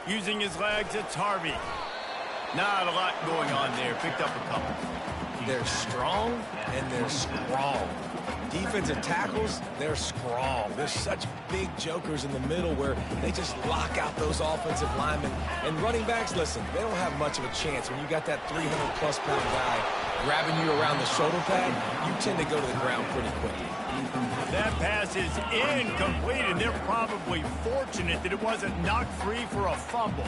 Using his legs, it's Harvey. Not a lot going on there. Picked up a couple. They're strong and they're strong. Defensive tackles, they're strong. There's such big jokers in the middle where they just lock out those offensive linemen. And running backs, listen, they don't have much of a chance. When you got that 300-plus pound guy grabbing you around the shoulder pad, you tend to go to the ground pretty quickly. That pass is incomplete, and they're probably fortunate that it wasn't knocked free for a fumble.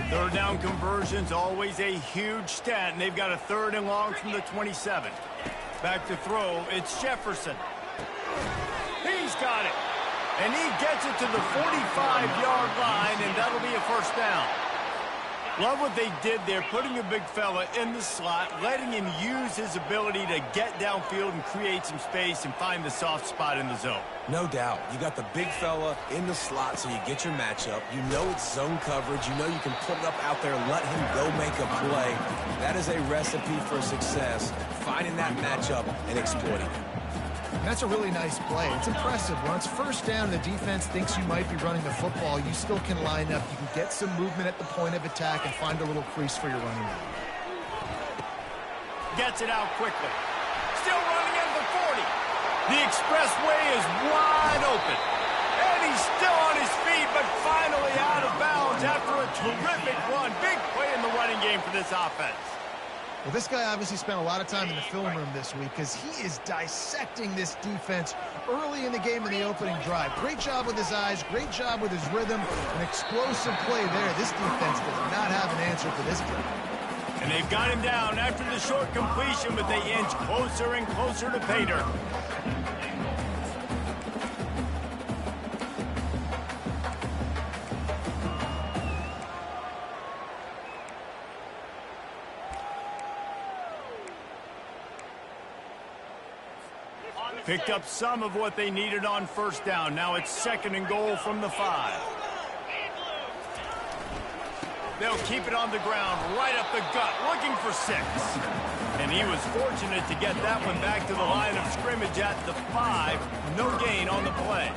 Third down conversion's always a huge stat, and they've got a 3rd and long from the 27. Back to throw, it's Jefferson. He's got it. And he gets it to the 45-yard line, and that'll be a first down. Love what they did there, putting a big fella in the slot, letting him use his ability to get downfield and create some space and find the soft spot in the zone. No doubt. You got the big fella in the slot so you get your matchup. You know it's zone coverage. You know you can put it up out there and let him go make a play. That is a recipe for success, finding that matchup and exploiting it. That's a really nice play. It's impressive. When it's first down, the defense thinks you might be running the football. You still can line up. You can get some movement at the point of attack and find a little crease for your running back. Gets it out quickly. Still running into the 40. The expressway is wide open. And he's still on his feet, but finally out of bounds after a terrific run. Big play in the running game for this offense. Well, this guy obviously spent a lot of time in the film room this week because he is dissecting this defense early in the game in the opening drive. Great job with his eyes, great job with his rhythm, an explosive play there. This defense does not have an answer for this play. And they've got him down after the short completion, but they inch closer and closer to pay dirt. Picked up some of what they needed on first down. Now it's 2nd and goal from the 5. They'll keep it on the ground, right up the gut, looking for 6. And he was fortunate to get that one back to the line of scrimmage at the 5. No gain on the play.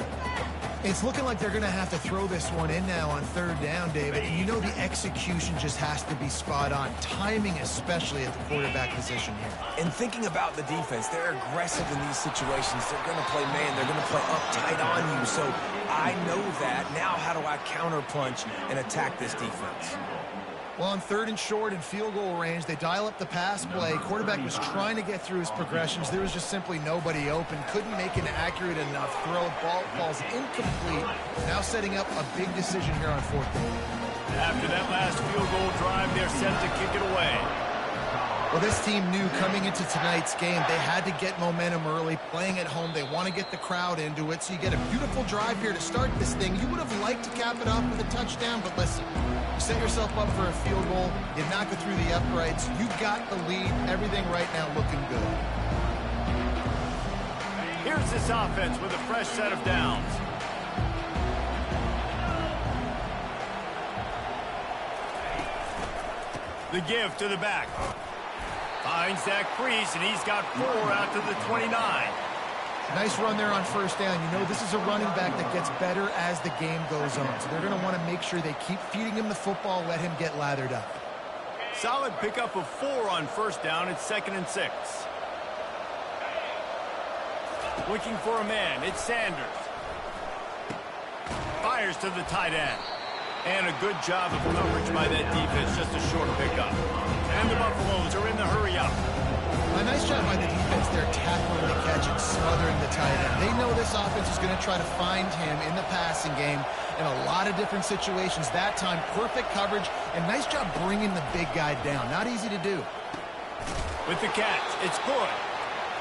It's looking like they're going to have to throw this one in now on 3rd down, David. And you know the execution just has to be spot on. Timing especially at the quarterback position here. And thinking about the defense, they're aggressive in these situations. They're going to play man. They're going to play up tight on you. So I know that. Now how do I counterpunch and attack this defense? Well, on 3rd and short and field goal range, they dial up the pass play. Quarterback was trying to get through his progressions. There was just simply nobody open. Couldn't make an accurate enough throw. Ball falls incomplete. Now setting up a big decision here on 4th down. After that last field goal drive, they're set to kick it away. Well, this team knew coming into tonight's game they had to get momentum early. Playing at home, they want to get the crowd into it. So you get a beautiful drive here to start this thing. You would have liked to cap it off with a touchdown, but listen, you set yourself up for a field goal. You knock it through the uprights. You got the lead. Everything right now looking good. Here's this offense with a fresh set of downs. The give to the back. Finds that crease, and he's got 4 out to the 29. Nice run there on 1st down. You know this is a running back that gets better as the game goes on. So they're going to want to make sure they keep feeding him the football, let him get lathered up. Solid pickup of 4 on 1st down. It's 2nd and 6. Looking for a man. It's Sanders. Fires to the tight end. And a good job of coverage by that defense. Just a short pickup. And the Buffaloes are in the hurry-up. A nice job by the defense there, tackling the catch and smothering the tight end. They know this offense is going to try to find him in the passing game in a lot of different situations. That time, perfect coverage, and nice job bringing the big guy down. Not easy to do. With the catch, it's good.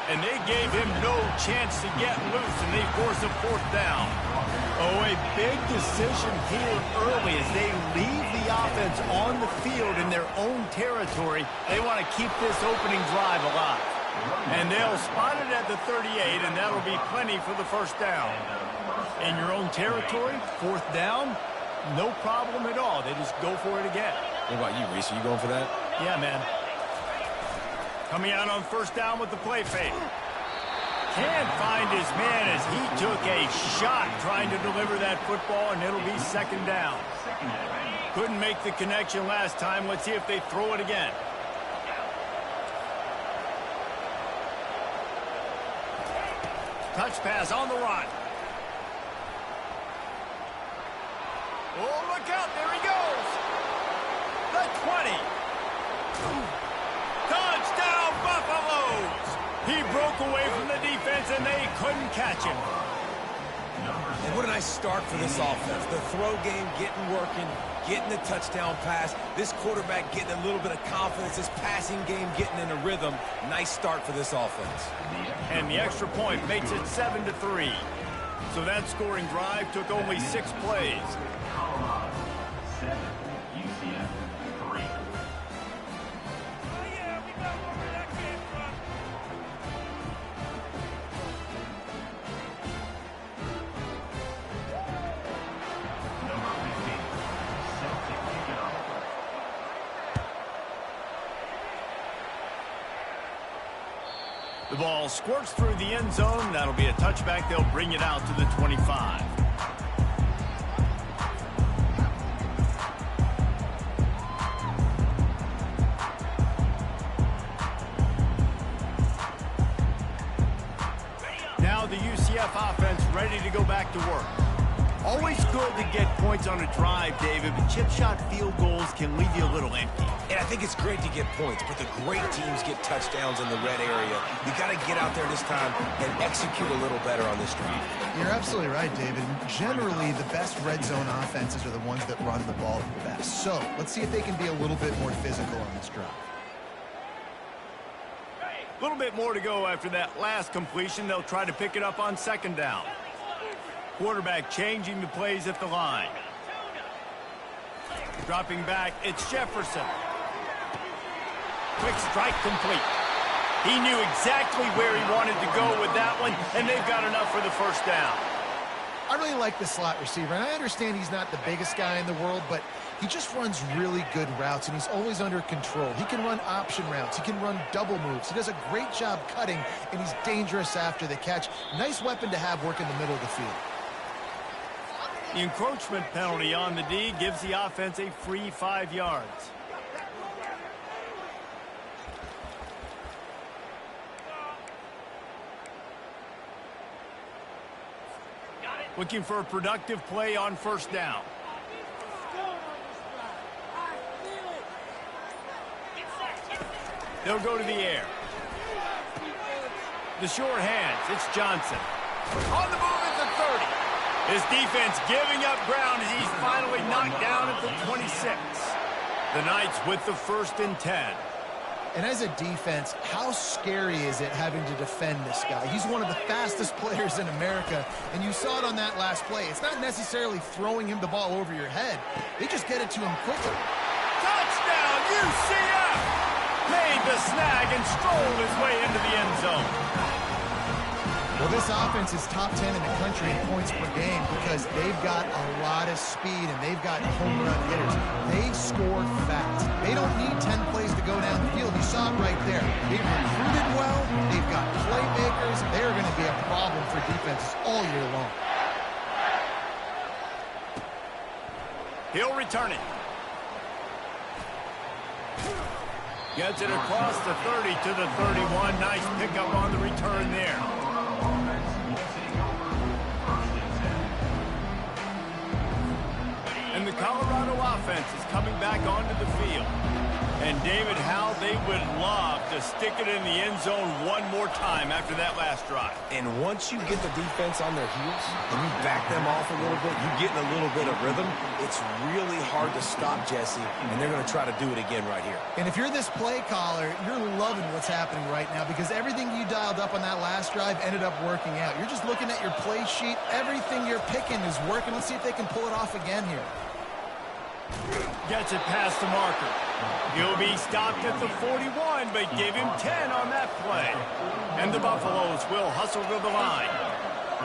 And they gave him no chance to get loose, and they force a 4th down. Oh, a big decision here early as they leave the offense on the field in their own territory. They want to keep this opening drive alive. And they'll spot it at the 38, and that'll be plenty for the 1st down. In your own territory, 4th down, no problem at all. They just go for it again. What about you, Reese? Are you going for that? Yeah, man. Coming out on 1st down with the play fake. Can't find his man as he took a shot trying to deliver that football, and it'll be second down. Couldn't make the connection last time. Let's see if they throw it again. Touch pass on the run. Oh, look out. There he goes. The 20. Touchdown, Buffaloes. He broke away from the defense, and they couldn't catch him. And what a nice start for this offense. The throw game getting working, getting the touchdown pass. This quarterback getting a little bit of confidence. This passing game getting in a rhythm. Nice start for this offense. And the extra point makes it 7-3. So that scoring drive took only 6 plays. The ball squirts through the end zone. That'll be a touchback. They'll bring it out to the 25. Now the UCF offense ready to go back to work. Always good to get points on a drive, David, but chip shot field goals can leave you a little empty. And I think it's great to get points, but the great teams get touchdowns in the red area. You got to get out there this time and execute a little better on this drive. You're absolutely right, David. Generally, the best red zone offenses are the ones that run the ball the best. So let's see if they can be a little bit more physical on this drive. A little bit more to go after that last completion. They'll try to pick it up on second down. Quarterback changing the plays at the line. Dropping back, it's Jefferson. Quick strike complete. He knew exactly where he wanted to go with that one, and they've got enough for the first down. I really like the slot receiver, and I understand he's not the biggest guy in the world, but he just runs really good routes, and he's always under control. He can run option routes. He can run double moves. He does a great job cutting, and he's dangerous after the catch. Nice weapon to have work in the middle of the field. The encroachment penalty on the D gives the offense a free 5 yards. Looking for a productive play on first down. They'll go to the air. The short hands, it's Johnson. On the move at the 30. His defense giving up ground as he's finally knocked down at the 26. The Knights with the 1st and 10. And as a defense, how scary is it having to defend this guy? He's one of the fastest players in America, and you saw it on that last play. It's not necessarily throwing him the ball over your head. They just get it to him quickly. Touchdown, UCF! Made the snag and strolled his way into the end zone. Well, this offense is top 10 in the country in points per game because they've got a lot of speed and they've got home run hitters. They score fast. They don't need 10 plays to go down the field. You saw it right there. They've recruited well. They've got playmakers. They're going to be a problem for defenses all year long. He'll return it. Gets it across the 30 to the 31. Nice pickup on the return there. And the Colorado offense is coming back onto the field. And David, how they would love to stick it in the end zone one more time after that last drive. And once you get the defense on their heels and you back them off a little bit, you get in a little bit of rhythm, it's really hard to stop Jesse, and they're going to try to do it again right here. And if you're this play caller, you're loving what's happening right now because everything you dialed up on that last drive ended up working out. You're just looking at your play sheet. Everything you're picking is working. Let's see if they can pull it off again here. Gets it past the marker. He'll be stopped at the 41, but gave him 10 on that play. And the Buffaloes will hustle to the line.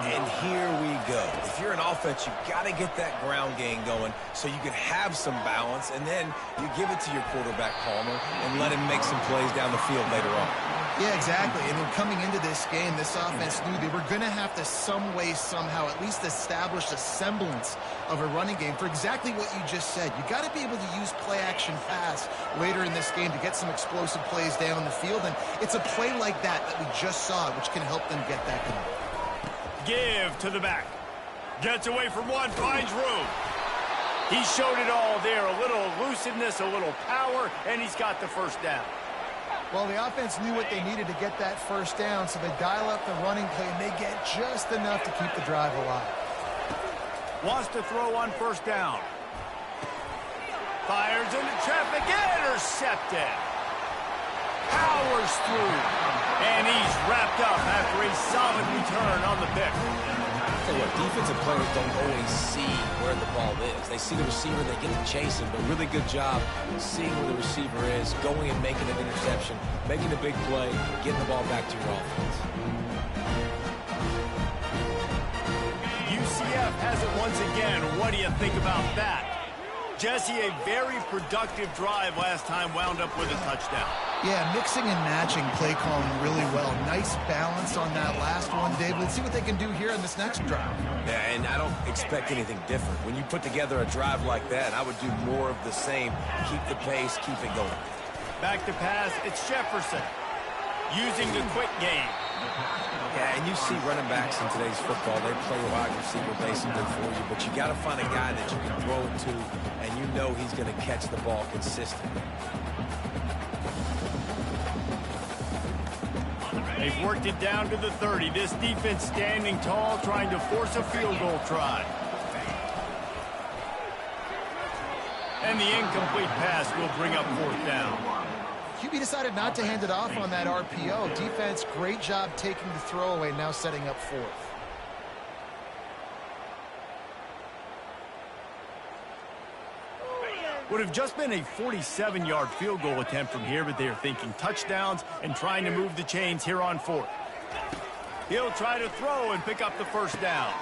And here we go. If you're an offense, you've got to get that ground game going so you can have some balance, and then you give it to your quarterback, Palmer, and let him make some plays down the field later on. Yeah, exactly. And then coming into this game, this offense knew they were going to have to some way, somehow, at least establish a semblance of a running game for exactly what you just said. You got to be able to use play-action pass later in this game to get some explosive plays down the field. And it's a play like that we just saw, which can help them get that going. Give to the back. Gets away from one, finds room. He showed it all there. A little elusiveness, a little power, and he's got the first down. Well, the offense knew what they needed to get that first down, so they dial up the running play, and they get just enough to keep the drive alive. Wants to throw on first down. Fires into traffic, intercepted. Powers through, and he's wrapped up after a solid return on the pick. Tell you what, defensive players don't always see where the ball is. They see the receiver, they get to chase him, but really good job seeing where the receiver is, going and making an interception, making a big play, getting the ball back to your offense. UCF has it once again. What do you think about that? Jesse, a very productive drive last time, wound up with a touchdown. Yeah, mixing and matching play calling really well. Nice balance on that last one, Dave. Let's see what they can do here on this next drive. Yeah, and I don't expect anything different. When you put together a drive like that, I would do more of the same. Keep the pace, keep it going. Back to pass, it's Jefferson using the quick game. Yeah, and you see running backs in today's football, they play wide receiver basically for you, but you got to find a guy that you can throw it to, and you know he's going to catch the ball consistently. They've worked it down to the 30. This defense standing tall, trying to force a field goal try. And the incomplete pass will bring up fourth down. QB decided not to hand it off on that RPO. Defense, great job taking the throwaway, now setting up fourth. Would have just been a 47-yard field goal attempt from here, but they are thinking touchdowns and trying to move the chains here on fourth. He'll try to throw and pick up the first down.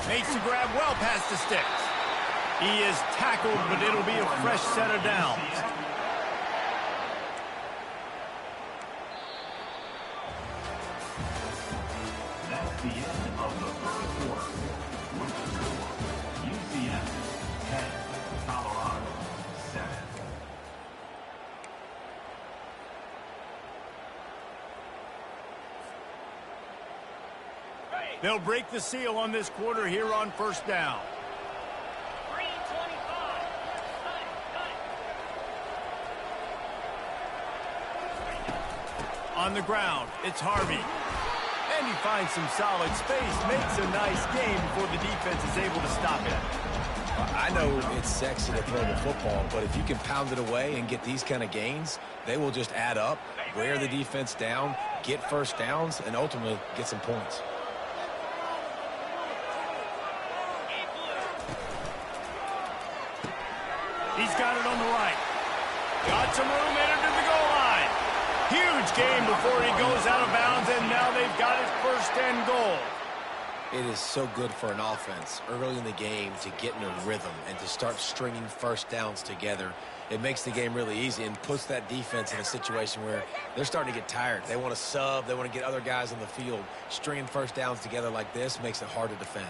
Makes the grab well past the sticks. He is tackled, but it'll be a fresh set of downs. That's the end of the first quarter. UCF 10, Colorado 7. They'll break the seal on this quarter here on first down. On the ground, it's Harvey. And he finds some solid space, makes a nice game before the defense is able to stop it. I know it's sexy to throw the football, but if you can pound it away and get these kind of gains, they will just add up, wear the defense down, get first downs, and ultimately get some points. He's got it on the right. Got some room, entered to the goal line. Huge game before he goes out of bounds, and now they've got his first and goal. It is so good for an offense early in the game to get in a rhythm and to start stringing first downs together. It makes the game really easy and puts that defense in a situation where they're starting to get tired. They want to sub. They want to get other guys on the field. Stringing first downs together like this makes it hard to defend.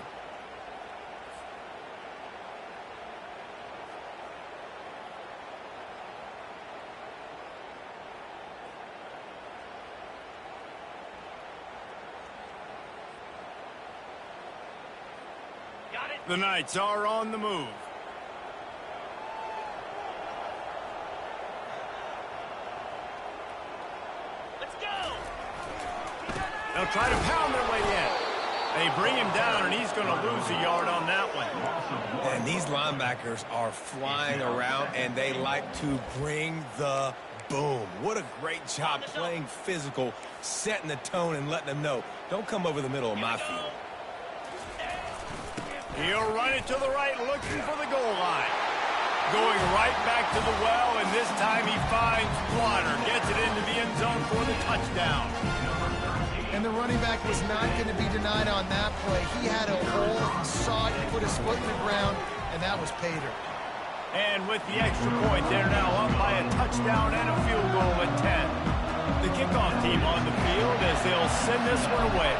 The Knights are on the move. Let's go! They'll try to pound their way in. They bring him down, and he's going to lose a yard on that one. And these linebackers are flying around, and they like to bring the boom. What a great job playing physical, setting the tone, and letting them know, don't come over the middle of my field. He'll run it to the right, looking for the goal line. Going right back to the well, and this time he finds Water. Gets it into the end zone for the touchdown. And the running back was not going to be denied on that play. He had a hole, he saw it, he put his foot in the ground, and that was pay dirt. And with the extra point, they're now up by a touchdown and a field goal at 10. The kickoff team on the field as they'll send this one away.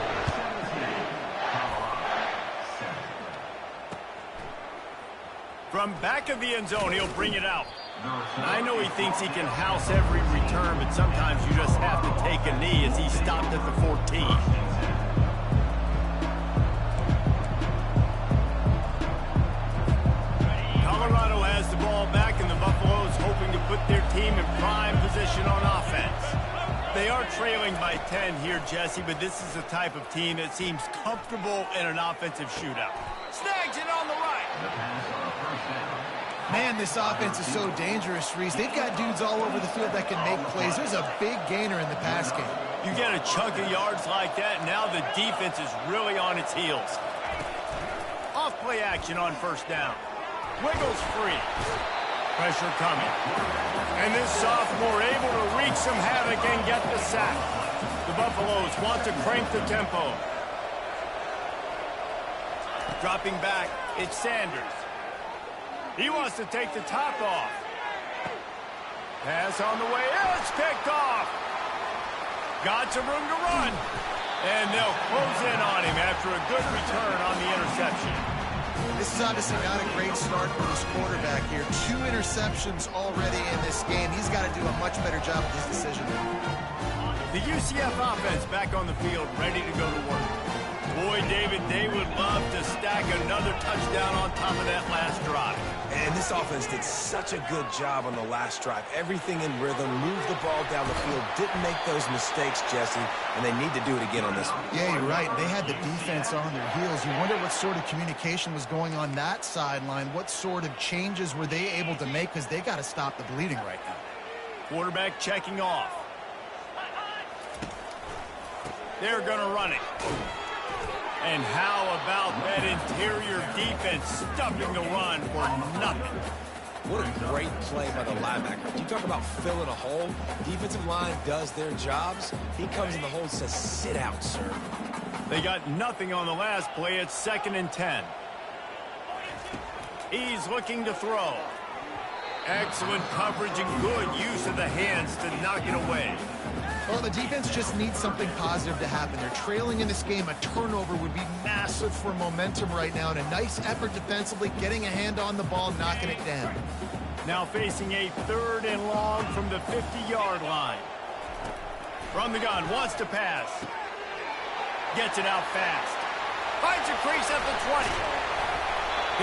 From back of the end zone, he'll bring it out. I know he thinks he can house every return, but sometimes you just have to take a knee as he stopped at the 14. Colorado has the ball back, and the Buffaloes hoping to put their team in prime position on offense. They are trailing by 10 here, Jesse, but this is the type of team that seems comfortable in an offensive shootout. Snags it on the right. Man, this offense is so dangerous, Reese. They've got dudes all over the field that can make plays. There's a big gainer in the pass game. You get a chunk of yards like that, now the defense is really on its heels. Off-play action on first down. Wiggles free. Pressure coming. And this sophomore able to wreak some havoc and get the sack. The Buffaloes want to crank the tempo. Dropping back, it's Sanders. He wants to take the top off. Pass on the way. It's picked off. Got some room to run. And they'll close in on him after a good return on the interception. This is obviously not a great start for this quarterback here. 2 interceptions already in this game. He's got to do a much better job with his decision. The UCF offense back on the field, ready to go to work. Boy, David, they would love to stack another touchdown on top of that last drive. And this offense did such a good job on the last drive. Everything in rhythm, moved the ball down the field, didn't make those mistakes, Jesse, and they need to do it again on this one. Yeah, you're right. They had the defense on their heels. You wonder what sort of communication was going on that sideline. What sort of changes were they able to make, because they got to stop the bleeding right now. Quarterback checking off. They're going to run it. And how about that interior defense stuffing the run for nothing? What a great play by the linebacker. You talk about filling a hole. Defensive line does their jobs. He comes in the hole and says, sit out, sir. They got nothing on the last play. It's 2nd and 10. He's looking to throw. Excellent coverage and good use of the hands to knock it away. Well, the defense just needs something positive to happen. They're trailing in this game. A turnover would be massive for momentum right now, and a nice effort defensively, getting a hand on the ball, knocking it down. Now facing a 3rd and long from the 50-yard line. From the gun, wants to pass. Gets it out fast. Finds a crease at the 20.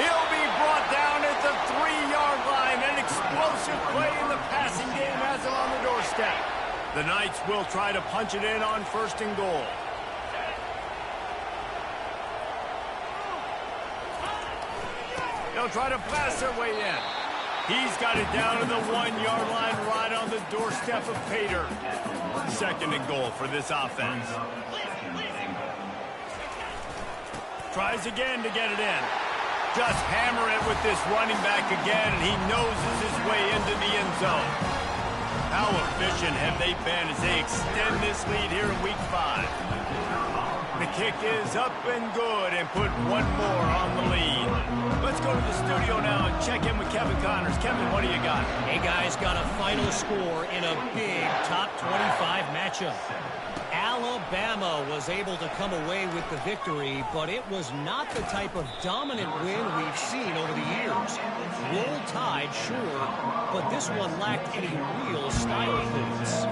He'll be brought down at the 3-yard line. An explosive play in the passing game has him on the doorstep. The Knights will try to punch it in on 1st and goal. They'll try to blast their way in. He's got it down to the 1-yard line right on the doorstep of Pater. 2nd and goal for this offense. Tries again to get it in. Just hammer it with this running back again, and he noses his way into the end zone. How efficient have they been as they extend this lead here in Week 5? The kick is up and good and put one more on the lead. Let's go to the studio now and check in with Kevin Connors. Kevin, what do you got? Hey, guys, got a final score in a big top 25 matchup. Alabama was able to come away with the victory, but it was not the type of dominant win we've seen over the years. Roll Tide, sure, but this one lacked any real style points.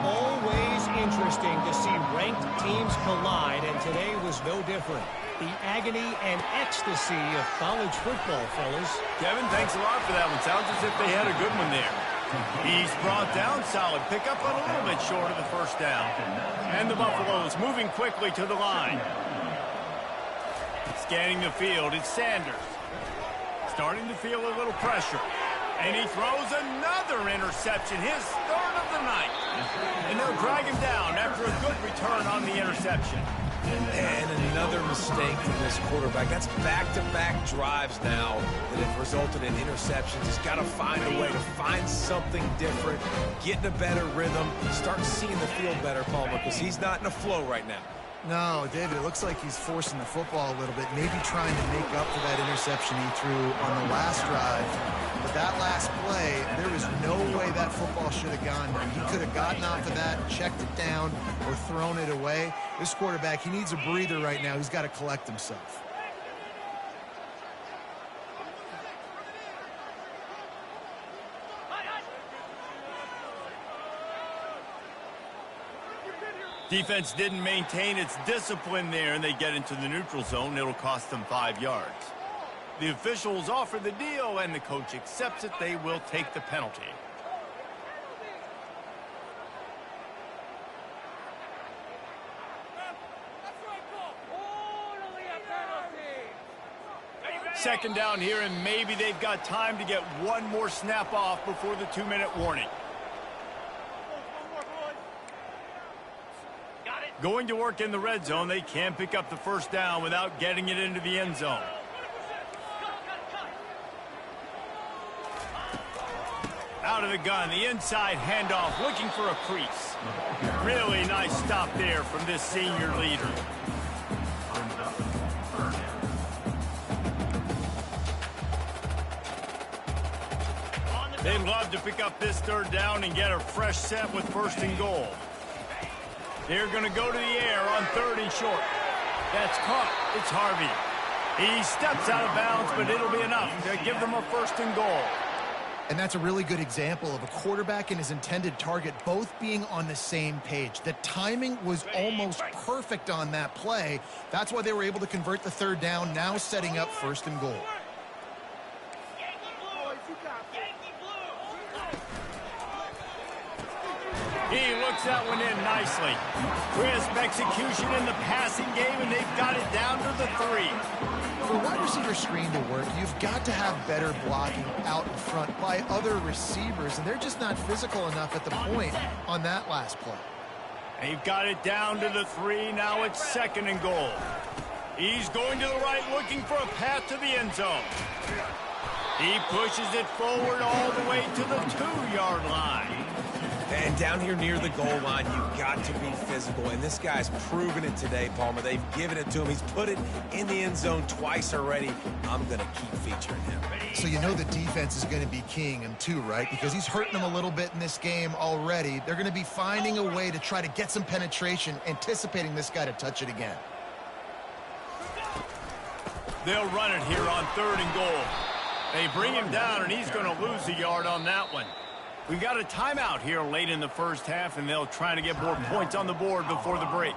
Always interesting to see ranked teams collide, and today was no different. The agony and ecstasy of college football, fellas. Kevin, thanks a lot for that one. Sounds as if they had a good one there. He's brought down solid pickup, but a little bit short of the 1st down. And the Buffaloes moving quickly to the line. Scanning the field, it's Sanders. Starting to feel a little pressure. And he throws another interception, his 3rd of the night. And they'll drag him down after a good return on the interception. And another mistake from this quarterback. That's back-to-back drives now that have resulted in interceptions. He's got to find a way to find something different, get in a better rhythm, start seeing the field better, Palmer, because he's not in a flow right now. No, David, it looks like he's forcing the football a little bit, maybe trying to make up for that interception he threw on the last drive. But that last play, there was no way that football should have gone there. He could have gotten off of that, checked it down, or thrown it away. This quarterback, he needs a breather right now. He's got to collect himself. Defense didn't maintain its discipline there, and they get into the neutral zone. It'll cost them 5 yards. The officials offer the deal, and the coach accepts it. They will take the penalty. Second down here, and maybe they've got time to get one more snap off before the 2-minute warning. Going to work in the red zone, they can't pick up the first down without getting it into the end zone. Out of the gun, the inside handoff, looking for a crease. Really nice stop there from this senior leader. They'd love to pick up this third down and get a fresh set with first and goal. They're going to go to the air on 3rd and short. That's caught. It's Harvey. He steps out of bounds, but it'll be enough to give them a first and goal. And that's a really good example of a quarterback and his intended target both being on the same page. The timing was almost perfect on that play. That's why they were able to convert the third down, now setting up first and goal. He looks that one in nicely. Crisp execution in the passing game, and they've got it down to the 3. For wide receiver screen to work, you've got to have better blocking out in front by other receivers, and they're just not physical enough at the point on that last play. They've got it down to the 3. Now it's 2nd and goal. He's going to the right, looking for a path to the end zone. He pushes it forward all the way to the 2-yard line. And down here near the goal line, you've got to be physical. And this guy's proven it today, Palmer. They've given it to him. He's put it in the end zone twice already. I'm going to keep featuring him. So you know the defense is going to be keying him too, right? Because he's hurting them a little bit in this game already. They're going to be finding a way to try to get some penetration, anticipating this guy to touch it again. They'll run it here on 3rd and goal. They bring him down, and he's going to lose a yard on that one. We've got a timeout here late in the first half, and they'll try to get more points on the board before the break.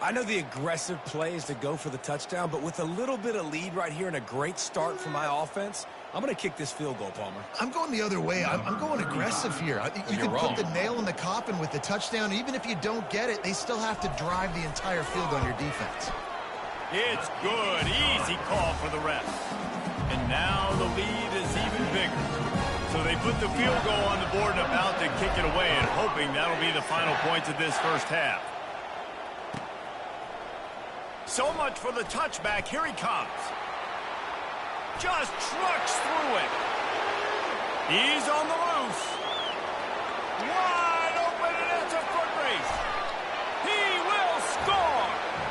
I know the aggressive play is to go for the touchdown, but with a little bit of lead right here and a great start for my offense, I'm going to kick this field goal, Palmer. I'm going the other way. I'm going aggressive here. You can put the nail in the coffin with the touchdown. Even if you don't get it, they still have to drive the entire field on your defense. It's good. Easy call for the ref. And now the lead is even bigger. So they put the field goal on the board and about to kick it away, and hoping that'll be the final points of this first half. So much for the touchback. Here he comes. Just trucks through it. He's on the loose. Wide open, and it's a foot race. He will score.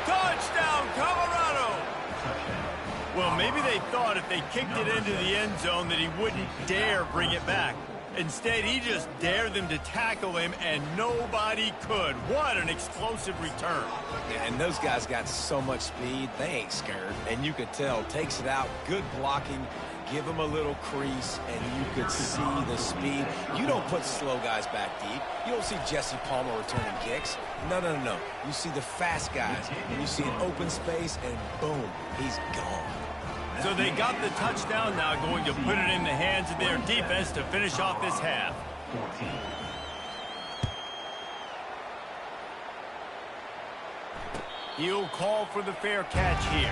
Touchdown, Colorado. Well, maybe they thought if they kicked it into the end zone that he wouldn't dare bring it back. Instead, he just dared them to tackle him, and nobody could. What an explosive return. Yeah, and those guys got so much speed, they ain't scared. And you could tell, takes it out, good blocking, give him a little crease, and you could see the speed. You don't put slow guys back deep. You don't see Jesse Palmer returning kicks. No. You see the fast guys, and you see an open space, and boom, he's gone. So they got the touchdown, now going to put it in the hands of their defense to finish off this half. He'll call for the fair catch here.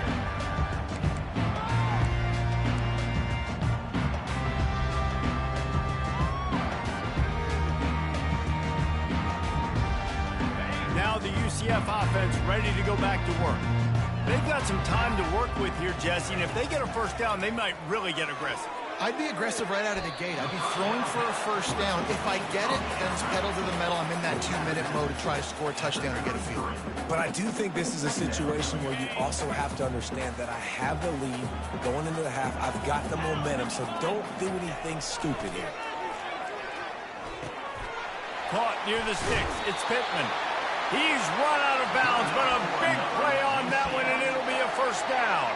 Now the UCF offense ready to go back to work. They've got some time to work with here, Jesse, and if they get a first down, they might really get aggressive. I'd be aggressive right out of the gate. I'd be throwing for a first down. If I get it, then it's pedal to the metal. I'm in that 2-minute mode to try to score a touchdown or get a field. But I do think this is a situation where you also have to understand that I have the lead going into the half. I've got the momentum, so don't do anything stupid here. Caught near the sticks. It's Pittman. He's run out of bounds, but a big play on that one, and it'll be a first down.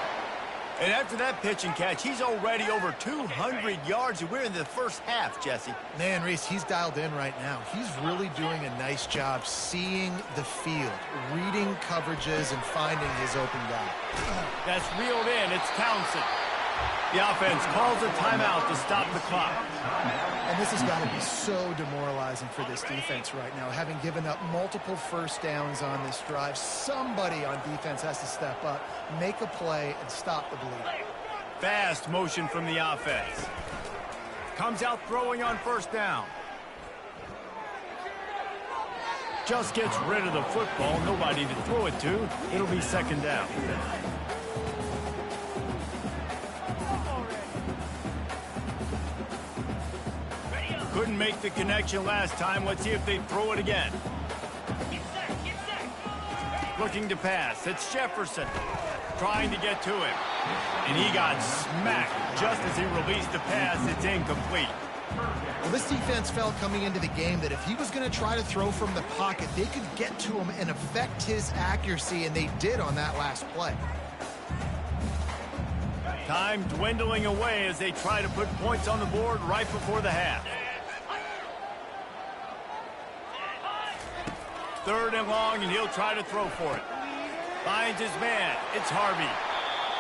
And after that pitch and catch, he's already over 200 yards, and we're in the first half, Jesse. Man, Reese, he's dialed in right now. He's really doing a nice job seeing the field, reading coverages, and finding his open guy. That's reeled in. It's Townsend. The offense calls a timeout to stop the clock. And this has got to be so demoralizing for this defense right now. Having given up multiple first downs on this drive, somebody on defense has to step up, make a play, and stop the bleeding. Fast motion from the offense. Comes out throwing on first down. Just gets rid of the football. Nobody to throw it to. It'll be second down. Couldn't make the connection last time. Let's see if they throw it again. Looking to pass. It's Jefferson trying to get to him. And he got smacked just as he released the pass. It's incomplete. Well, this defense felt coming into the game that if he was going to try to throw from the pocket, they could get to him and affect his accuracy, and they did on that last play. Time dwindling away as they try to put points on the board right before the half. Third and long, and he'll try to throw for it. Finds his man. It's Harvey.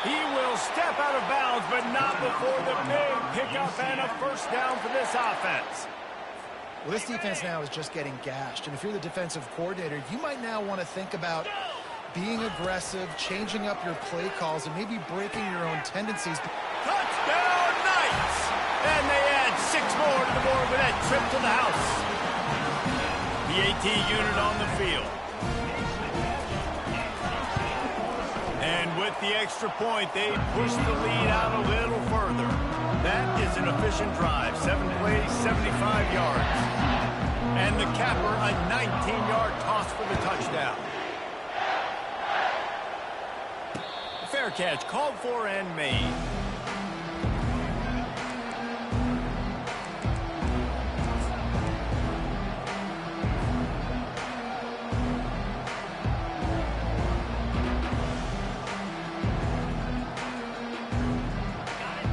He will step out of bounds, but not before the big pickup and a first down for this offense. Well, this defense now is just getting gashed. And if you're the defensive coordinator, you might now want to think about being aggressive, changing up your play calls, and maybe breaking your own tendencies. Touchdown, Knights! And they add 6 more to the board with that trip to the house. The AT unit on the field. And with the extra point, they push the lead out a little further. That is an efficient drive. 7 plays, 75 yards. And the capper, a 19-yard toss for the touchdown. Fair catch, called for and made.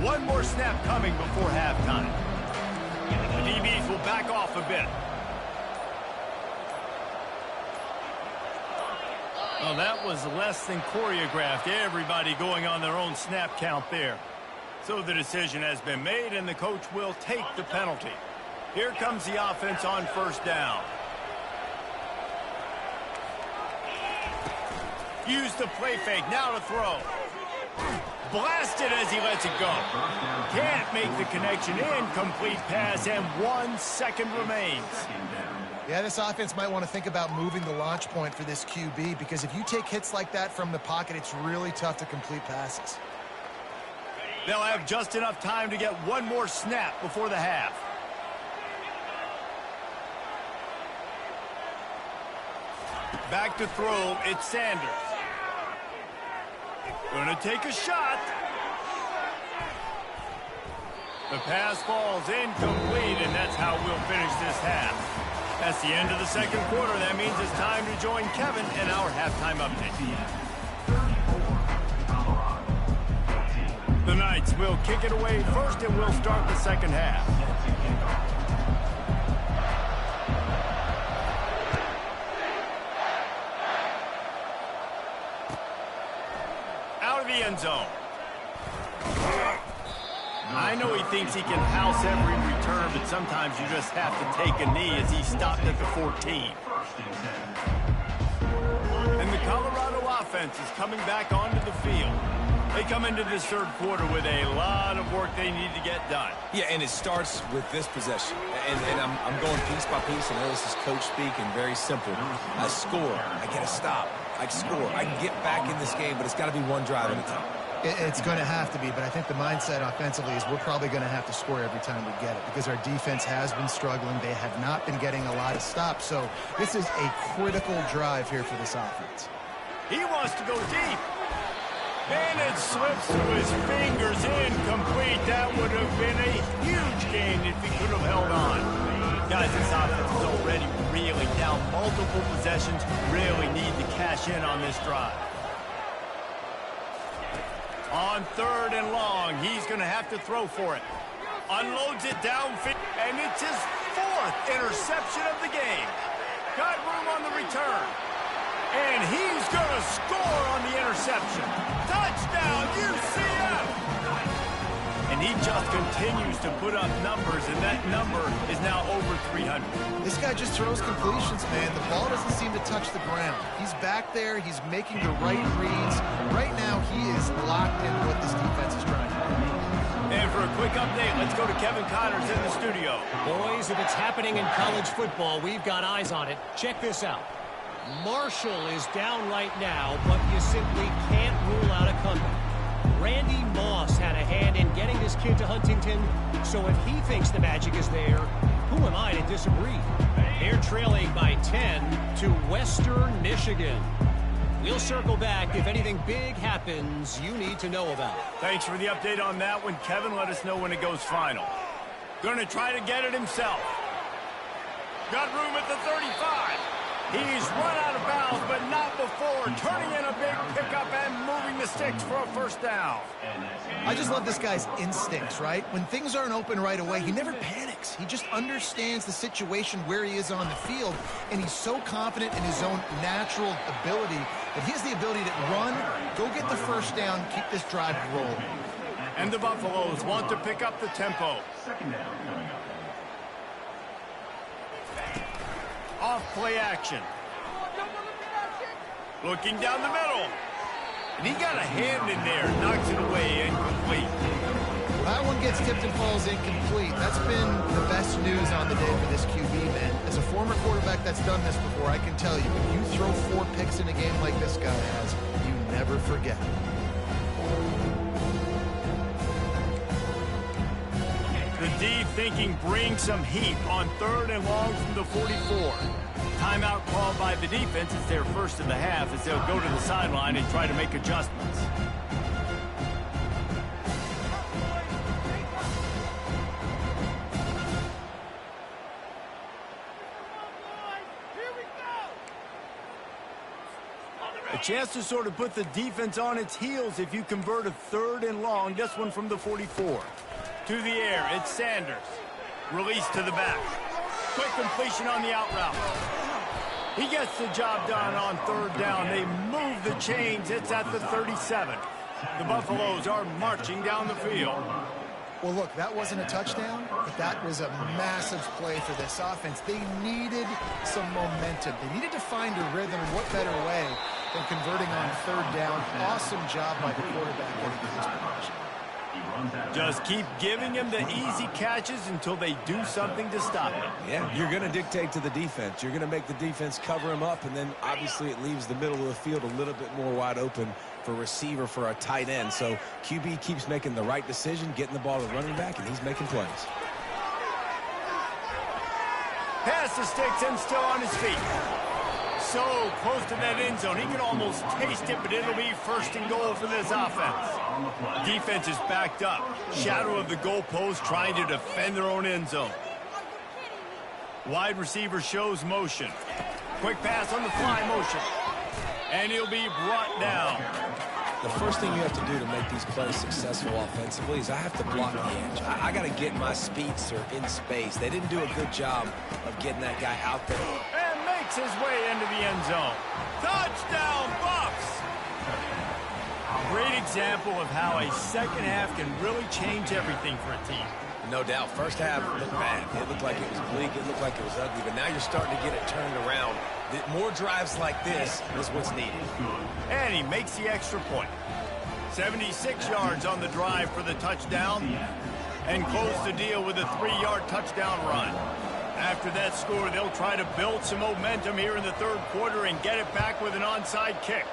One more snap coming before halftime. The DBs will back off a bit. Well, that was less than choreographed. Everybody going on their own snap count there. So the decision has been made, and the coach will take the penalty. Here comes the offense on first down. Use the play fake. Now to throw. Blasted as he lets it go. Can't make the connection. Incomplete pass, and 1 second remains. Yeah, this offense might want to think about moving the launch point for this QB, because if you take hits like that from the pocket, it's really tough to complete passes. They'll have just enough time to get one more snap before the half. Back to throw, it's Sanders. Gonna take a shot. The pass falls incomplete, and that's how we'll finish this half. That's the end of the second quarter. That means it's time to join Kevin in our halftime update. The Knights will kick it away first, and we'll start the second half. Out of the end zone. I know he thinks he can house every return, but sometimes you just have to take a knee as he stopped at the 14. And the Colorado offense is coming back onto the field. They come into this third quarter with a lot of work they need to get done. Yeah, and it starts with this possession. And I'm going piece by piece, and this is coach speak, and very simple. I score. I get a stop. I score. I can get back in this game, but it's got to be one drive at a time. It's going to have to be, but I think the mindset offensively is we're probably going to have to score every time we get it because our defense has been struggling. They have not been getting a lot of stops, so this is a critical drive here for this offense. He wants to go deep. And it slips through his fingers, incomplete. That would have been a huge gain if he could have held on. Guys, this offense is already really down multiple possessions. Really need to cash in on this drive. On 3rd and long, he's going to have to throw for it. Unloads it downfield, and it's his 4th interception of the game. Got room on the return. And he's going to score on the interception. Touchdown, UCF! And he just continues to put up numbers, and that number is now over 300. This guy just throws completions, man. The ball doesn't seem to touch the ground. He's back there. He's making the right reads. Right now, he is locked into what this defense is trying to do. And for a quick update, let's go to Kevin Connors in the studio. Boys, if it's happening in college football, we've got eyes on it. Check this out. Marshall is down right now, but you simply can't rule out a comeback. Randy Moss had a hand in getting this kid to Huntington, so if he thinks the magic is there, who am I to disagree? They're trailing by 10 to Western Michigan. We'll circle back if anything big happens you need to know about. Thanks for the update on that one, Kevin. Let us know when it goes final. Going to try to get it himself. Got room at the 35. He's run out of bounds, but not before turning in a big pickup and moving the sticks for a 1st down. I just love this guy's instincts, right? When things aren't open right away, he never panics. He just understands the situation where he is on the field, and he's so confident in his own natural ability that he has the ability to run, go get the 1st down, keep this drive rolling. And the Buffaloes want to pick up the tempo. Off play action. Looking down the middle. And he got a hand in there. Knocks it away, incomplete. That one gets tipped and falls incomplete. That's been the best news on the day for this QB, man. As a former quarterback that's done this before, I can tell you, when you throw 4 picks in a game like this guy has, you never forget. The D thinking bring some heat on 3rd and long from the 44. Timeout called by the defense. It's their 1st of the half as they'll go to the sideline and try to make adjustments. A chance to sort of put the defense on its heels if you convert a 3rd and long. This one from the 44. To the air, it's Sanders. Release to the back. Quick completion on the out route. He gets the job done on 3rd down. They move the chains. It's at the 37. The Buffaloes are marching down the field. Well, look, that wasn't a touchdown, but that was a massive play for this offense. They needed some momentum. They needed to find a rhythm. What better way than converting on 3rd down? Awesome job by the quarterback getting to this position. Just keep giving him the easy catches until they do something to stop him. Yeah, you're going to dictate to the defense. You're going to make the defense cover him up, and then obviously it leaves the middle of the field a little bit more wide open for receiver, for a tight end. So QB keeps making the right decision, getting the ball to running back, and he's making plays. Pass the sticks and still on his feet. So close to that end zone. He can almost taste it, but it'll be 1st and goal for this offense. Defense is backed up. Shadow of the goalpost trying to defend their own end zone. Wide receiver shows motion. Quick pass on the fly motion. And he'll be brought down. The first thing you have to do to make these plays successful offensively is I have to block the edge. I got to get my speedster in space. They didn't do a good job of getting that guy out there. And makes his way into the end zone. Touchdown, Buffs! Great example of how a 2nd half can really change everything for a team. No doubt. First half looked bad. It looked like it was bleak. It looked like it was ugly. But now you're starting to get it turned around. More drives like this is what's needed. And he makes the extra point. 76 yards on the drive for the touchdown. And close the deal with a 3-yard touchdown run. After that score, they'll try to build some momentum here in the 3rd quarter and get it back with an onside kick.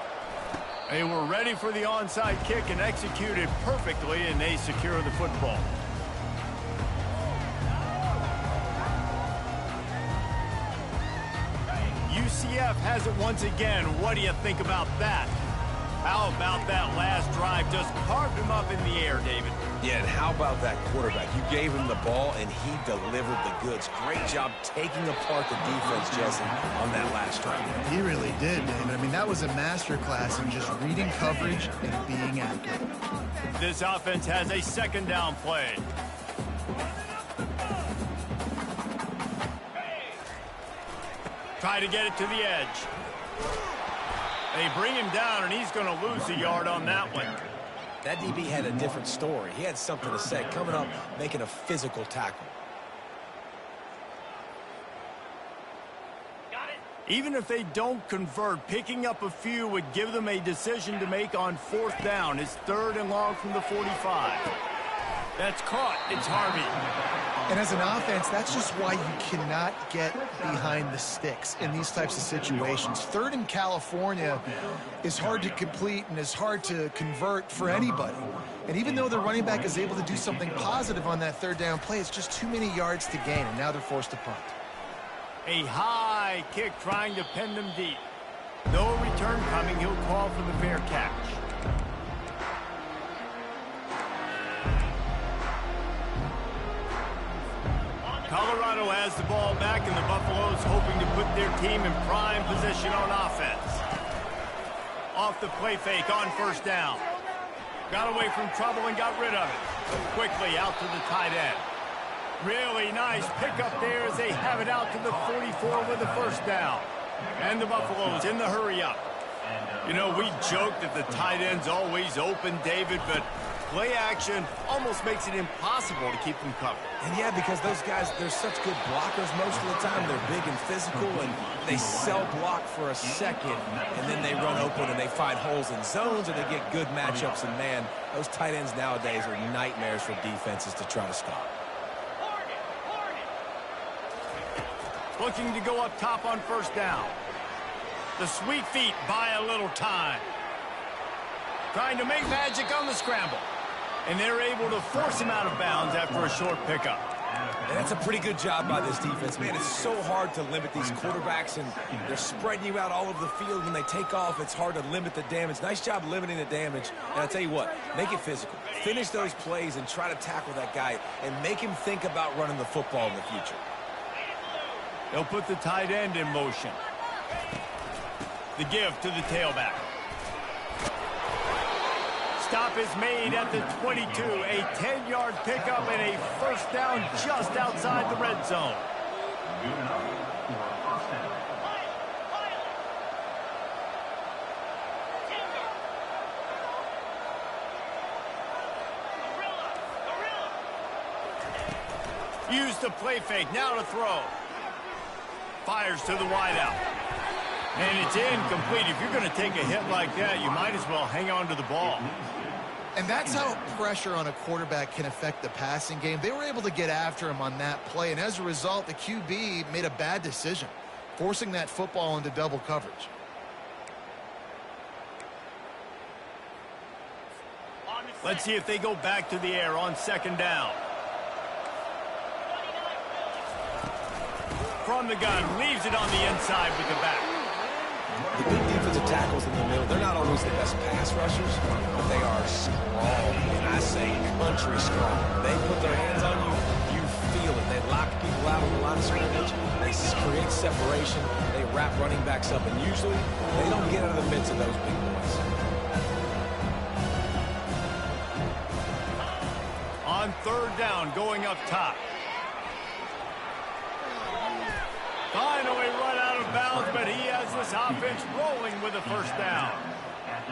They were ready for the onside kick and executed perfectly, and they secure the football. UCF has it once again. What do you think about that? How about that last drive? Just carved him up in the air, David. Yeah, and how about that quarterback? You gave him the ball, and he delivered the goods. Great job taking apart the defense, Jesse, on that last drive. He really did, David. I mean, that was a masterclass in just reading coverage and being accurate. This offense has a second down play. Try to get it to the edge. They bring him down, and he's going to lose a yard on that one. That DB had a different story. He had something to say, coming up, making a physical tackle. Even if they don't convert, picking up a few would give them a decision to make on fourth down. It's 3rd and long from the 45. That's caught. It's Harvey. And as an offense, that's just why you cannot get behind the sticks in these types of situations. 3rd in California is hard to complete and is hard to convert for anybody. And even though the running back is able to do something positive on that 3rd down play, it's just too many yards to gain, and now they're forced to punt. A high kick trying to pin them deep. No return coming. He'll call for the fair catch. Colorado has the ball back, and the Buffaloes hoping to put their team in prime position on offense. Off the play fake on first down. Got away from trouble and got rid of it. Quickly out to the tight end. Really nice pickup there as they have it out to the 44 with the first down. And the Buffaloes in the hurry up. You know, we joke that the tight end's always open, David, but play action almost makes it impossible to keep them covered. And yeah, because those guys, they're such good blockers most of the time. They're big and physical, and they sell block for a second, and then they run open and they find holes in zones, and they get good matchups. And man, those tight ends nowadays are nightmares for defenses to try to stop. Looking to go up top on first down. The sweet feet buy a little time. Trying to make magic on the scramble. And they're able to force him out of bounds after a short pickup. And that's a pretty good job by this defense. Man, it's so hard to limit these quarterbacks, and they're spreading you out all over the field. When they take off, it's hard to limit the damage. Nice job limiting the damage. And I'll tell you what, make it physical. Finish those plays and try to tackle that guy and make him think about running the football in the future. They'll put the tight end in motion. The give to the tailback. Stop is made at the 22. A 10-yard pickup and a first down just outside the red zone. Use the play fake. Now to throw. Fires to the wideout. And it's incomplete. If you're going to take a hit like that, you might as well hang on to the ball. And that's how pressure on a quarterback can affect the passing game. They were able to get after him on that play, and as a result, the QB made a bad decision, forcing that football into double coverage. Let's see if they go back to the air on second down. From the gun, leaves it on the inside with the back. The big defensive tackles in the middle, they're not always the best pass rushers, but they are strong, and I say country strong. They put their hands on you, you feel it. They lock people out on the line of scrimmage. They create separation. They wrap running backs up, and usually they don't get out of the midst of those big boys. On third down, going up top. Finally run out of bounds, but he has this offense rolling with a first down.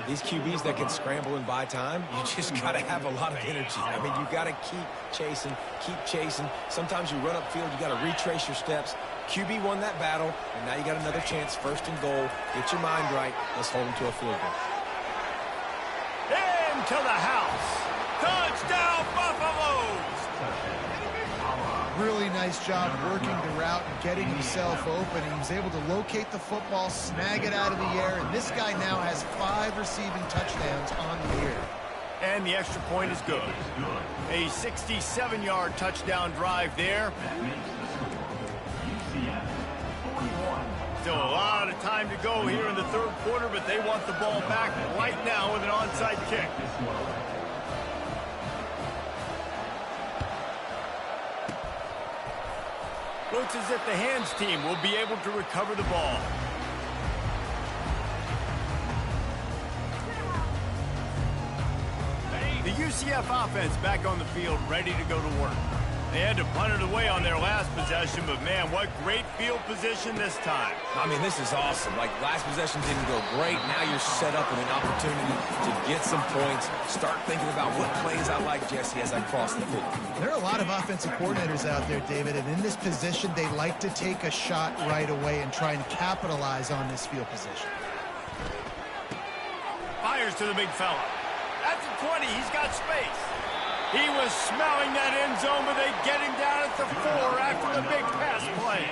These QBs that can scramble and buy time, you just got to have a lot of energy. I mean, you got to keep chasing, keep chasing. Sometimes you run upfield, you got to retrace your steps. QB won that battle, and now you got another chance, first and goal. Get your mind right. Let's hold him to a field goal. Into the house. Touchdown, Buffaloes! Really nice job working the route and getting himself open. He was able to locate the football, snag it out of the air, and this guy now has 5 receiving touchdowns on the year. And the extra point is good. A 67-yard touchdown drive there. Still a lot of time to go here in the third quarter, but they want the ball back right now with an onside kick. Looks as if the hands team will be able to recover the ball. The UCF offense back on the field, ready to go to work. They had to punt it away on their last possession, but man, what great field position this time. I mean, this is awesome. Like, last possession didn't go great. Now you're set up with an opportunity to get some points. Start thinking about what plays I like, Jesse, as I cross the field. There are a lot of offensive coordinators out there, David, and in this position, they like to take a shot right away and try and capitalize on this field position. Fires to the big fella. At the 20, he's got space. He was smelling that end zone, but they get him down at the 4 after the big pass play.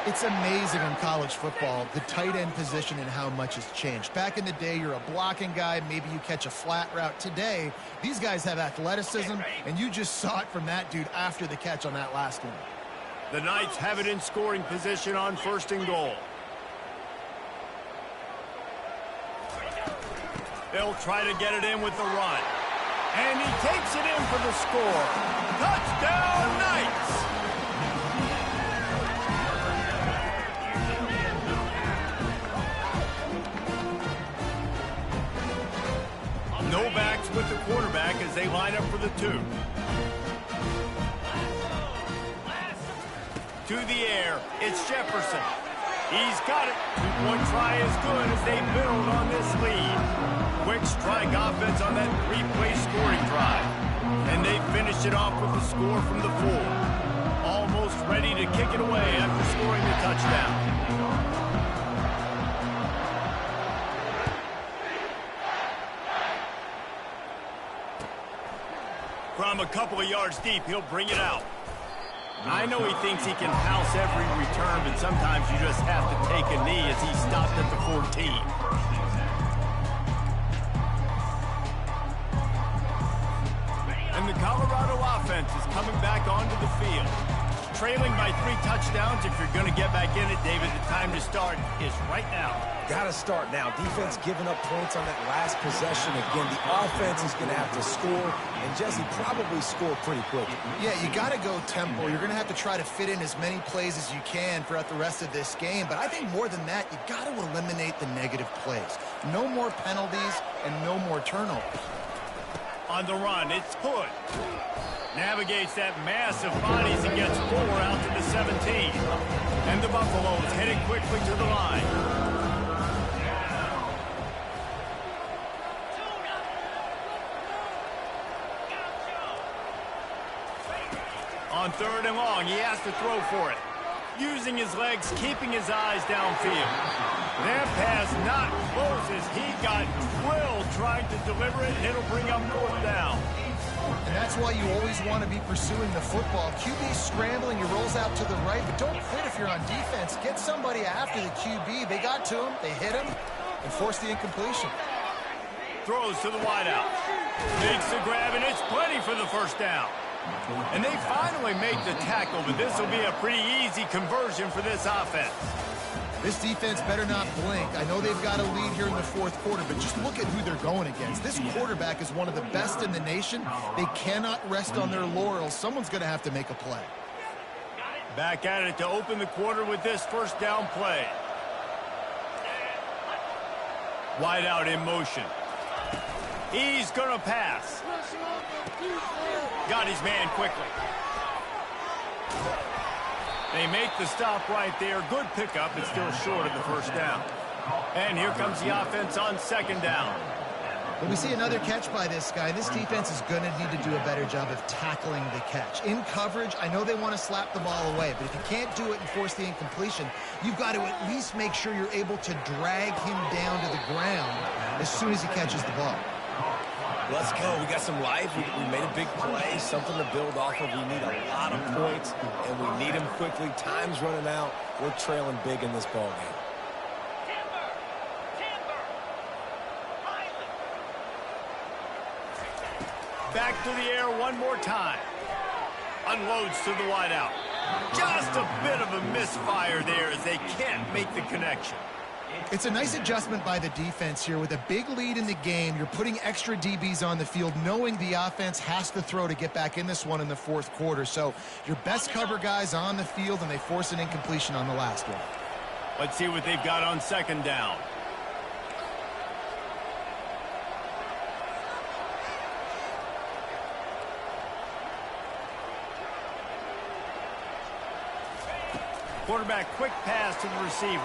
It's amazing in college football, the tight end position and how much has changed. Back in the day, you're a blocking guy. Maybe you catch a flat route. Today, these guys have athleticism, and you just saw it from that dude after the catch on that last one. The Knights have it in scoring position on 1st and goal. They'll try to get it in with the run. And he takes it in for the score. Touchdown, Knights! No backs with the quarterback as they line up for the 2. To the air, it's Jefferson. He's got it. 2-point try is good as they build on this lead. Quick strike offense on that 3-play scoring drive. And they finish it off with a score from the 4. Almost ready to kick it away after scoring the touchdown. From a couple of yards deep, he'll bring it out. I know he thinks he can house every return, but sometimes you just have to take a knee as he stopped at the 14. And the Colorado offense is coming back onto the field. Trailing by 3 touchdowns. If you're going to get back in it, David, the time to start is right now. Got to start now. Defense giving up points on that last possession. Again, the offense is going to have to score, and Jesse probably score pretty quick. Yeah, you got to go tempo. You're going to have to try to fit in as many plays as you can throughout the rest of this game. But I think more than that, you got to eliminate the negative plays. No more penalties and no more turnovers. On the run, it's Hood. Navigates that mass of bodies and gets 4 out to the 17. And the Buffaloes heading quickly to the line. On 3rd and long, he has to throw for it. Using his legs, keeping his eyes downfield. That pass not close as he got drilled trying to deliver it, and it'll bring up 4th down. And that's why you always want to be pursuing the football. QB scrambling, he rolls out to the right, but don't quit if you're on defense. Get somebody after the QB. They got to him, they hit him, and forced the incompletion. Throws to the wideout. Makes the grab, and it's plenty for the 1st down. And they finally make the tackle, but this will be a pretty easy conversion for this offense. This defense better not blink. I know they've got a lead here in the 4th quarter, but just look at who they're going against. This quarterback is one of the best in the nation. They cannot rest on their laurels. Someone's going to have to make a play. Back at it to open the quarter with this 1st down play. Wide out in motion. He's going to pass. Got his man quickly. They make the stop right there. Good pickup, but still short of the 1st down. And here comes the offense on 2nd down. When we see another catch by this guy, this defense is going to need to do a better job of tackling the catch. In coverage, I know they want to slap the ball away, but if you can't do it and force the incompletion, you've got to at least make sure you're able to drag him down to the ground as soon as he catches the ball. Let's go. We got some life. We made a big play, something to build off of. We need a lot of points, and we need them quickly. Time's running out. We're trailing big in this ball game. Back to the air one more time. Unloads to the wideout. Just a bit of a misfire there as they can't make the connection. It's a nice adjustment by the defense here. With a big lead in the game, you're putting extra DBs on the field, knowing the offense has to throw to get back in this one in the fourth quarter. So your best cover guys on the field, and they force an incompletion on the last one. Let's see what they've got on second down. Quarterback, quick pass to the receiver.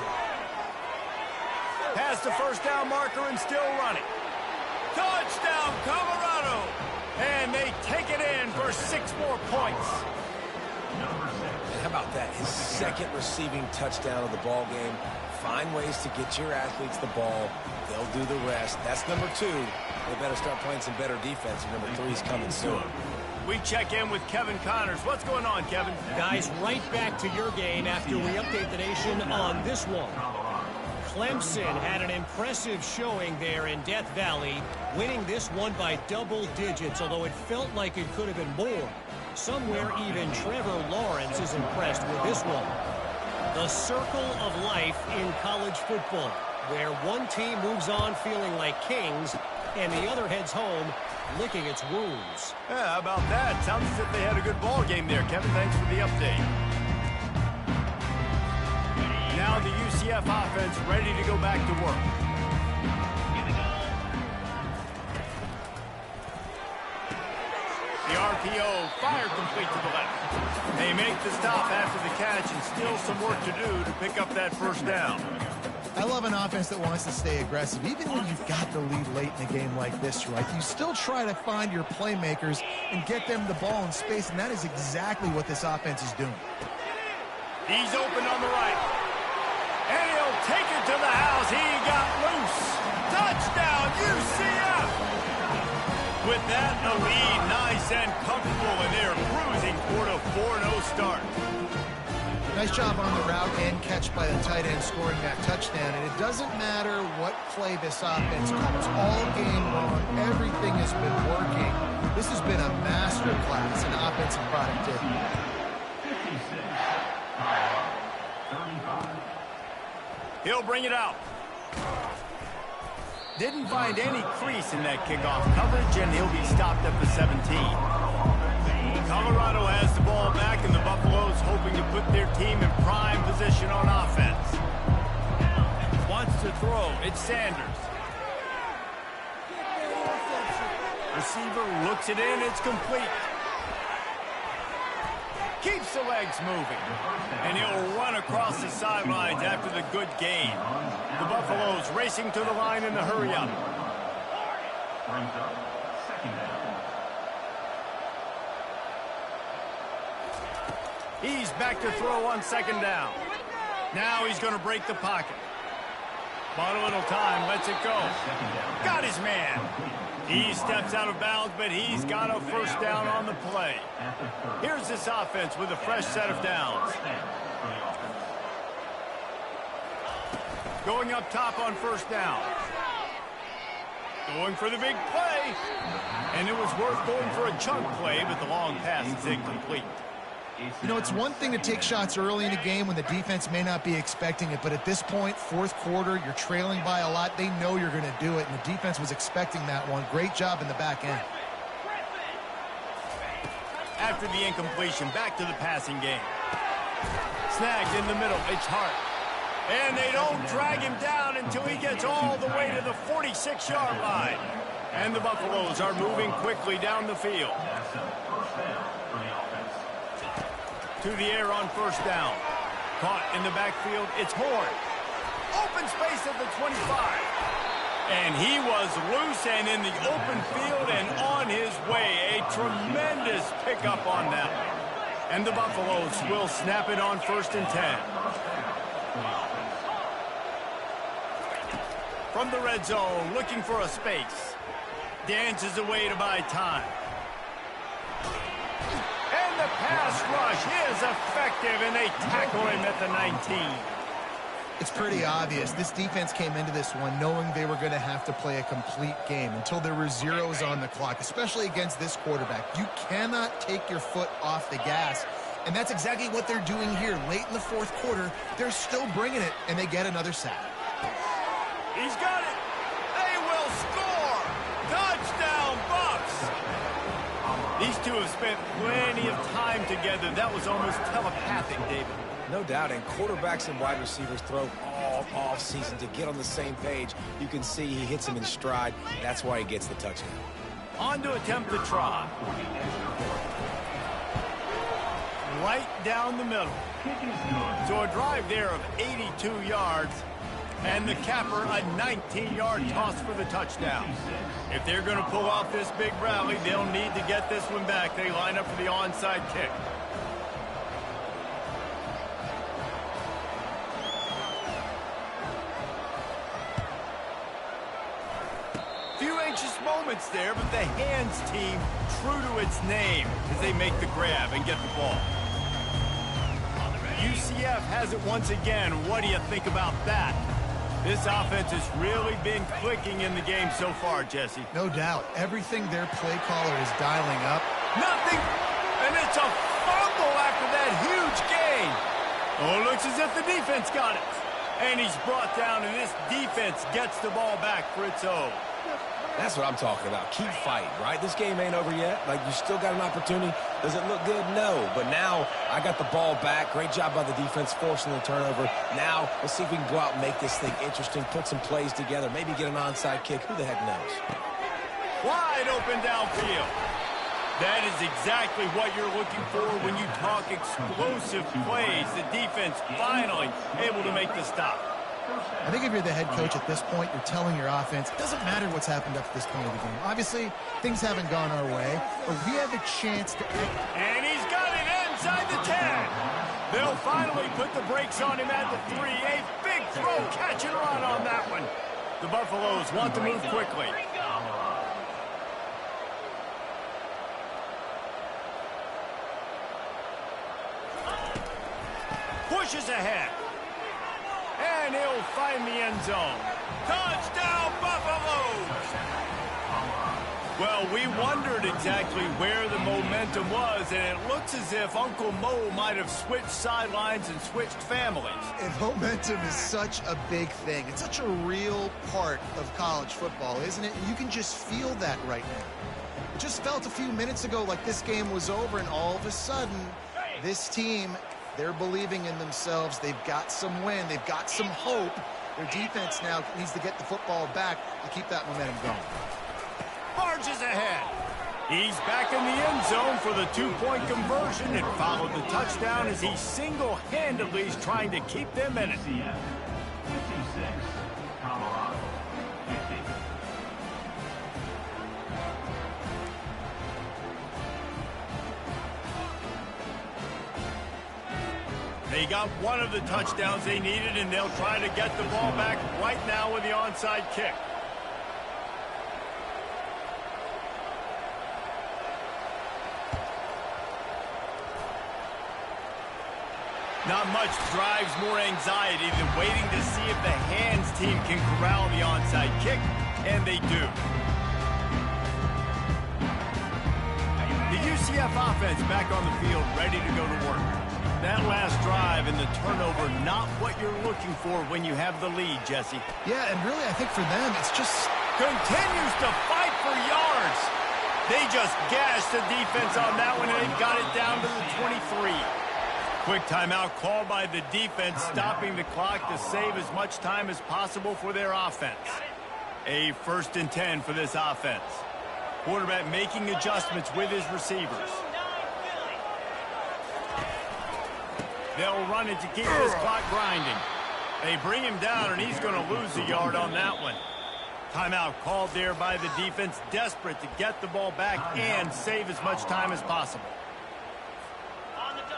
Pass the first down marker and still running. Touchdown, Colorado! And they take it in for 6 more points. And how about that? His second receiving touchdown of the ball game. Find ways to get your athletes the ball. They'll do the rest. That's number 2. They better start playing some better defense. And number 3 is coming soon. We check in with Kevin Connors. What's going on, Kevin? Guys, right back to your game after we update the nation on this one. Clemson had an impressive showing there in Death Valley, winning this one by double digits, although it felt like it could have been more. Somewhere even Trevor Lawrence is impressed with this one. The circle of life in college football, where one team moves on feeling like kings and the other heads home licking its wounds. Yeah, how about that? Sounds as if they had a good ball game there. Kevin, thanks for the update. Now the UCF offense ready to go back to work. The RPO, fire complete to the left. They make the stop after the catch and still some work to do to pick up that first down. I love an offense that wants to stay aggressive. Even when you've got the lead late in a game like this, right, you still try to find your playmakers and get them the ball in space, and that is exactly what this offense is doing. He's open on the right. And he'll take it to the house. He got loose. Touchdown, UCF! With that, the lead nice and comfortable, and they're cruising toward a 4-0 start. Nice job on the route and catch by the tight end scoring that touchdown. And it doesn't matter what play this offense calls. All game long, everything has been working. This has been a master class in offensive productivity. He'll bring it out. Didn't find any crease in that kickoff coverage, and he'll be stopped at the 17. Colorado has the ball back, and the Buffaloes hoping to put their team in prime position on offense. Wants to throw. It's Sanders. Receiver looks it in. It's complete. Keeps the legs moving. And he'll run across the sidelines after the good gain. The Buffaloes racing to the line in the hurry-up. Brings up second down. He's back to throw on second down. Now he's going to break the pocket. Bought a little time, lets it go. Got his man. He steps out of bounds, but he's got a first down on the play. Here's this offense with a fresh set of downs. Going up top on first down. Going for the big play. And it was worth going for a chunk play, but the long pass is incomplete. You know, it's one thing to take shots early in a game when the defense may not be expecting it, but at this point, fourth quarter, you're trailing by a lot. They know you're going to do it, and the defense was expecting that one. Great job in the back end. After the incompletion, back to the passing game. Snagged in the middle, it's Hart. And they don't drag him down until he gets all the way to the 46-yard line. And the Buffaloes are moving quickly down the field. To the air on first down. Caught in the backfield, it's Horn. Open space at the 25. And he was loose and in the open field and on his way. A tremendous pickup on that one. And the Buffaloes will snap it on first and 10. From the red zone, looking for a space. dances away to buy time. And the pass rush is effective, and they tackle him at the 19. It's pretty obvious. This defense came into this one knowing they were going to have to play a complete game until there were zeros on the clock, especially against this quarterback. You cannot take your foot off the gas, and that's exactly what they're doing here. Late in the fourth quarter, they're still bringing it, and they get another sack. He's got it. They will score. Touchdown, Bucks. These two have spent plenty of time together. That was almost telepathic, David. No doubt, and quarterbacks and wide receivers throw all off-season to get on the same page. You can see he hits him in stride. That's why he gets the touchdown. On to attempt the try. Right down the middle. So a drive there of 82 yards, and the capper a 19-yard toss for the touchdown. If they're going to pull off this big rally, they'll need to get this one back. They line up for the onside kick. Moments there, but the hands team true to its name as they make the grab and get the ball. UCF has it once again. What do you think about that? This offense has really been clicking in the game so far, Jesse. No doubt. Everything their play caller is dialing up. Nothing, and it's a fumble after that huge gain. Oh, it looks as if the defense got it. And he's brought down, and this defense gets the ball back for its own. That's what I'm talking about. Keep fighting, right? This game ain't over yet. Like, you still got an opportunity. Does it look good? No. But now I got the ball back. Great job by the defense forcing the turnover. Now let's see if we can go out and make this thing interesting, put some plays together, maybe get an onside kick. Who the heck knows? Wide open downfield. That is exactly what you're looking for when you talk explosive plays. The defense finally able to make the stop. I think if you're the head coach at this point, you're telling your offense, it doesn't matter what's happened up to this point of the game. Obviously, things haven't gone our way, but we have a chance to... And he's got it inside the 10. They'll finally put the brakes on him at the 3. A big throw, catch and run on that one. The Buffaloes want to move quickly. Pushes ahead. And he'll find the end zone. Touchdown, Buffaloes! Well, we wondered exactly where the momentum was, and it looks as if Uncle Mo might have switched sidelines and switched families. And momentum is such a big thing. It's such a real part of college football, isn't it? You can just feel that right now. It just felt a few minutes ago like this game was over, and all of a sudden, this team... they're believing in themselves. They've got some win. They've got some hope. Their defense now needs to get the football back to keep that momentum going. Barges ahead. He's back in the end zone for the two-point conversion and followed the touchdown as he single-handedly is trying to keep them in it. 56, Colorado. They got one of the touchdowns they needed, and they'll try to get the ball back right now with the onside kick. Not much drives more anxiety than waiting to see if the hands team can corral the onside kick, and they do. The UCF offense back on the field, ready to go to work. That last drive and the turnover, not what you're looking for when you have the lead, Jesse. Yeah, and really, I think for them, it's just... continues to fight for yards. They just gashed the defense on that one, and they got it down to the 23. Quick timeout called by the defense, stopping the clock to save as much time as possible for their offense. A 1st and 10 for this offense. Quarterback making adjustments with his receivers. They'll run it to keep this clock grinding. They bring him down, and he's going to lose a yard on that one. Timeout called there by the defense, desperate to get the ball back and save as much time as possible.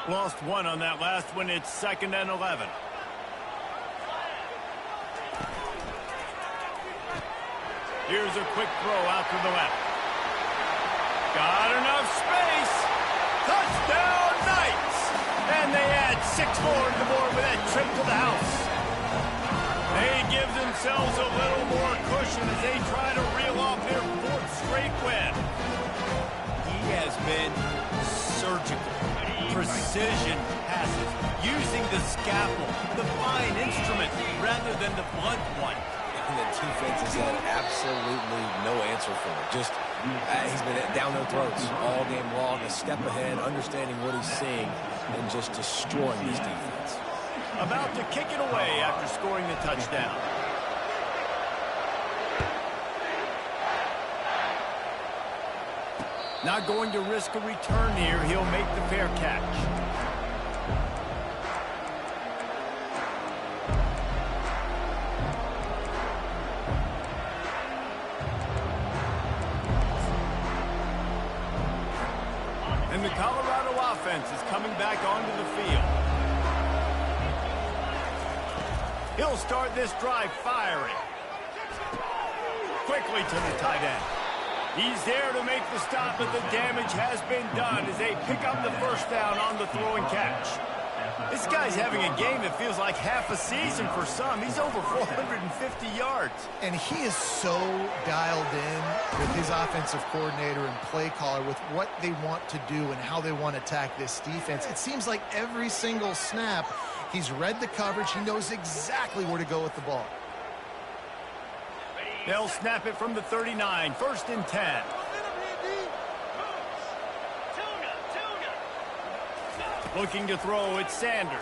Lost one on that last one. It's 2nd and 11. Here's a quick throw out to the left. Got enough space. Touchdown, Knights! And they add 6 more to the board with that trip to the house. They give themselves a little more cushion as they try to reel off their 4th straight win. He has been surgical. Precision passes, using the scalpel, the fine instrument, rather than the blunt one. And the defense has had absolutely no answer for it. Just, he's been down their throats all game long, a step ahead, understanding what he's seeing, and just destroying this defense. About to kick it away after scoring the touchdown. Not going to risk a return here. He'll make the fair catch. And the Colorado offense is coming back onto the field. He'll start this drive firing. Quickly to the tight end. He's there to make the stop, but the damage has been done as they pick up the first down on the throw and catch. This guy's having a game that feels like half a season for some. He's over 450 yards. And he is so dialed in with his offensive coordinator and play caller with what they want to do and how they want to attack this defense. It seems like every single snap, he's read the coverage. He knows exactly where to go with the ball. They'll snap it from the 39, 1st and 10. Looking to throw, it's Sanders.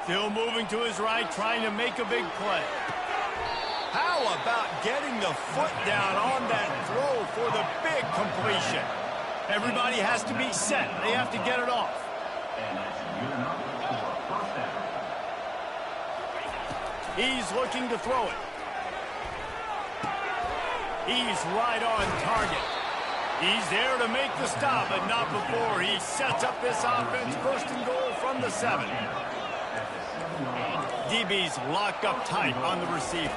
Still moving to his right, trying to make a big play. How about getting the foot down on that throw for the big completion? Everybody has to be set. They have to get it off. He's looking to throw it. He's right on target. He's there to make the stop, but not before he sets up this offense. 1st and goal from the 7. DB's locked up tight on the receivers.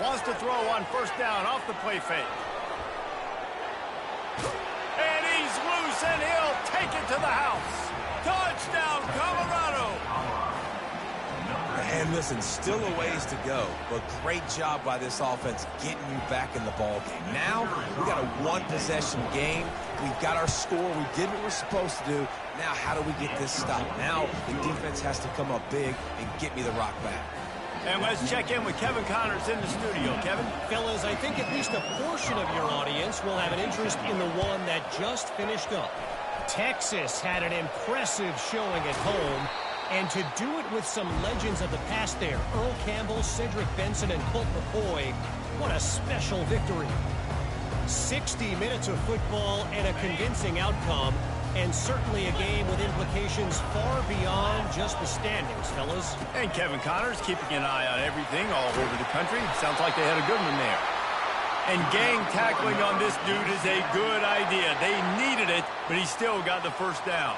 Wants to throw on 1st down off the play fake. And he's loose, and he'll take it to the house. Touchdown, Colorado! And listen, still a ways to go, but great job by this offense getting you back in the ball game. Now, we got a 1-possession game. We've got our score. We did what we're supposed to do. Now, how do we get this stop? Now, the defense has to come up big and get me the rock back. And let's check in with Kevin Connors in the studio. Kevin? Fellas, I think at least a portion of your audience will have an interest in the one that just finished up. Texas had an impressive showing at home. And to do it with some legends of the past there, Earl Campbell, Cedric Benson, and Colt McCoy, what a special victory. 60 minutes of football and a convincing outcome, and certainly a game with implications far beyond just the standings, fellas. And Kevin Connors keeping an eye on everything all over the country. Sounds like they had a good one there. And gang tackling on this dude is a good idea. They needed it, but he still got the first down.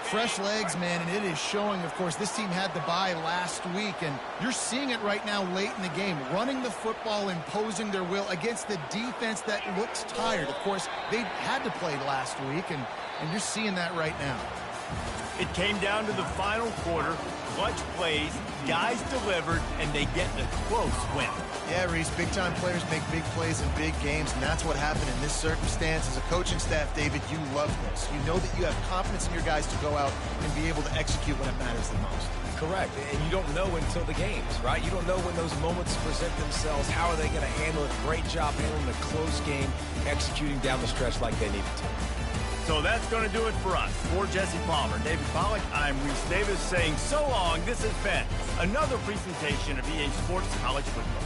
Fresh legs, man, and it is showing. Of course, this team had the bye last week, and you're seeing it right now late in the game, running the football, imposing their will against the defense that looks tired. Of course, they had to play last week, and you're seeing that right now. It came down to the final quarter, clutch plays, guys delivered, and they get a close win. Yeah, Reese, big-time players make big plays in big games, and that's what happened in this circumstance. As a coaching staff, David, you love this. You know that you have confidence in your guys to go out and be able to execute when it matters the most. Correct, and you don't know until the games, right? You don't know when those moments present themselves. How are they going to handle it? Great job handling the close game, executing down the stretch like they needed to. So that's going to do it for us. For Jesse Palmer, David Pollack, I'm Reese Davis saying so long. This has been another presentation of EA Sports College Football.